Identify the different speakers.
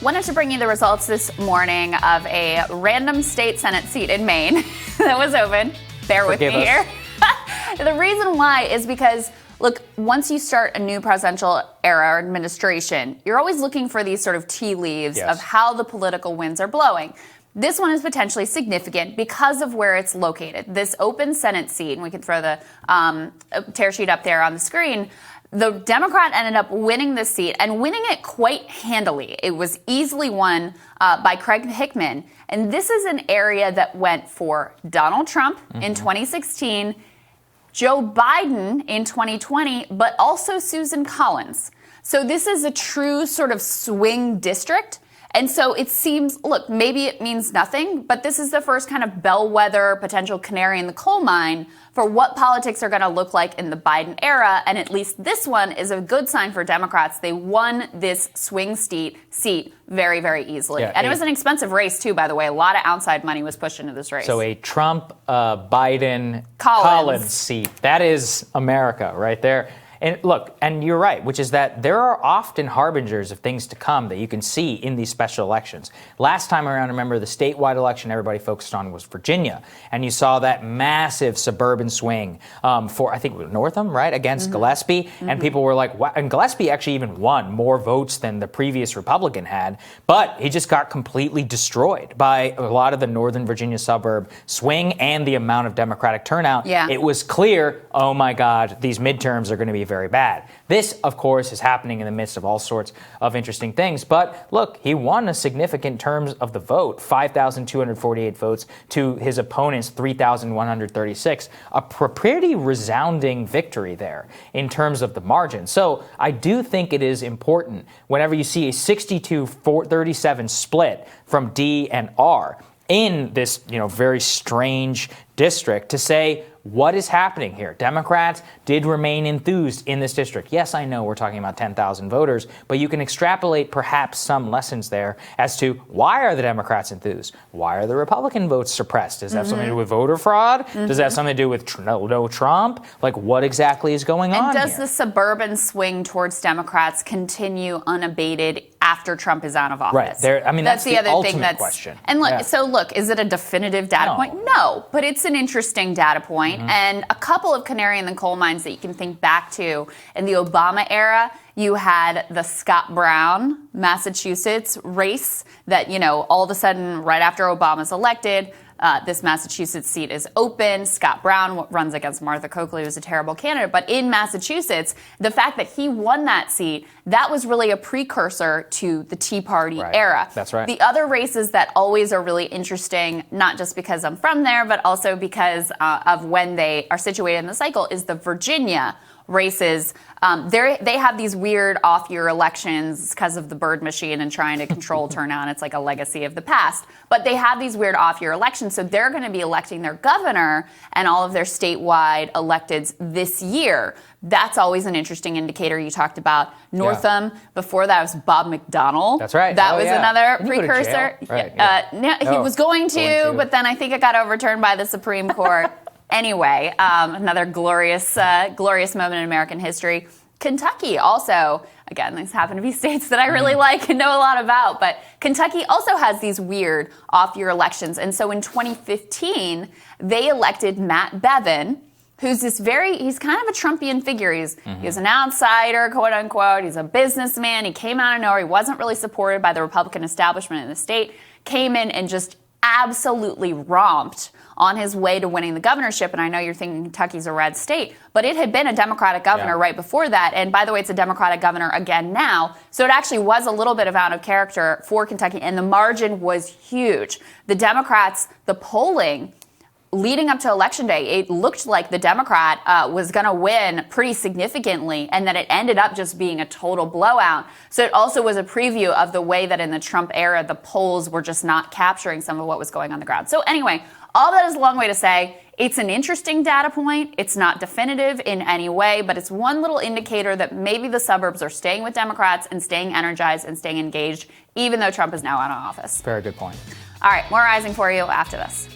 Speaker 1: Wanted to bring you the results this morning of a random state Senate seat in Maine that was open. Bear with me here. The reason why is because, look, once you start a new presidential era or administration, you're always looking for these sort of tea leaves of how the political winds are blowing. This one is potentially significant because of where it's located. This open Senate seat, and we can throw the tear sheet up there on the screen, the Democrat ended up winning this seat and winning it quite handily. It was easily won by Craig Hickman. And this is an area that went for Donald Trump in 2016, Joe Biden in 2020, but also Susan Collins. So this is a true sort of swing district. And so it seems, look, maybe it means nothing, but this is the first kind of bellwether potential canary in the coal mine for what politics are going to look like in the Biden era. And at least this one is a good sign for Democrats. They won this swing seat very, very easily. And it was an expensive race, too, by the way. A lot of outside money was pushed into this race.
Speaker 2: So a Trump, Biden, Collins seat. That is America right there. And look, and you're right, which is that there are often harbingers of things to come that you can see in these special elections. Last time around, remember, the statewide election everybody focused on was Virginia. And you saw that massive suburban swing for, I think, Northam, right, against Gillespie. And people were like, wow. And Gillespie actually even won more votes than the previous Republican had. But he just got completely destroyed by a lot of the Northern Virginia suburb swing and the amount of Democratic turnout. It was clear, oh, my God, these midterms are going to be very bad. This, of course, is happening in the midst of all sorts of interesting things. But look, he won a significant terms of the vote, 5,248 votes to his opponent's 3,136, a pretty resounding victory there in terms of the margin. So I do think it is important whenever you see a 62-37 split from D and R in this, very strange district to say, what is happening here? Democrats did remain enthused in this district. Yes, I know we're talking about 10,000 voters, but you can extrapolate perhaps some lessons there as to why are the Democrats enthused? Why are the Republican votes suppressed? Does that have something to do with voter fraud? Does that have something to do with no Trump? Like, what exactly is going on here?
Speaker 1: And does the suburban swing towards Democrats continue unabated after Trump is out of office?
Speaker 2: Right. That's the
Speaker 1: other
Speaker 2: ultimate
Speaker 1: thing that's
Speaker 2: question.
Speaker 1: And look, is it a definitive data point? No, but it's an interesting data point. And a couple of canary in the coal mines that you can think back to in the Obama era. You had the Scott Brown, Massachusetts race that, all of a sudden, right after Obama's elected, this Massachusetts seat is open. Scott Brown runs against Martha Coakley, who was a terrible candidate. But in Massachusetts, the fact that he won that seat, that was really a precursor to the Tea Party era.
Speaker 2: That's right.
Speaker 1: The other races that always are really interesting, not just because I'm from there, but also because of when they are situated in the cycle, is the Virginia races. They have these weird off-year elections because of the bird machine and trying to control turnout. It's like a legacy of the past. But they have these weird off-year elections, so they're going to be electing their governor and all of their statewide electeds this year. That's always an interesting indicator. You talked about Northam. Before that was Bob McDonnell.
Speaker 2: That's right.
Speaker 1: That was another precursor. He was going to, but then I think it got overturned by the Supreme Court. Anyway, another glorious moment in American history. Kentucky also, again, these happen to be states that I really like and know a lot about, but Kentucky also has these weird off-year elections. And so in 2015, they elected Matt Bevin, who's he's kind of a Trumpian figure. He's an outsider, quote unquote. He's a businessman. He came out of nowhere. He wasn't really supported by the Republican establishment in the state. Came in and just absolutely romped on his way to winning the governorship. And I know you're thinking Kentucky's a red state, but it had been a Democratic governor right before that. And by the way, it's a Democratic governor again now. So it actually was a little bit of out of character for Kentucky. And the margin was huge. The Democrats, the polling leading up to Election Day, it looked like the Democrat was going to win pretty significantly, and that it ended up just being a total blowout. So it also was a preview of the way that in the Trump era, the polls were just not capturing some of what was going on the ground. So anyway, all that is a long way to say it's an interesting data point. It's not definitive in any way, but it's one little indicator that maybe the suburbs are staying with Democrats and staying energized and staying engaged, even though Trump is now out of office.
Speaker 2: Very good point.
Speaker 1: All right, more Rising for you after this.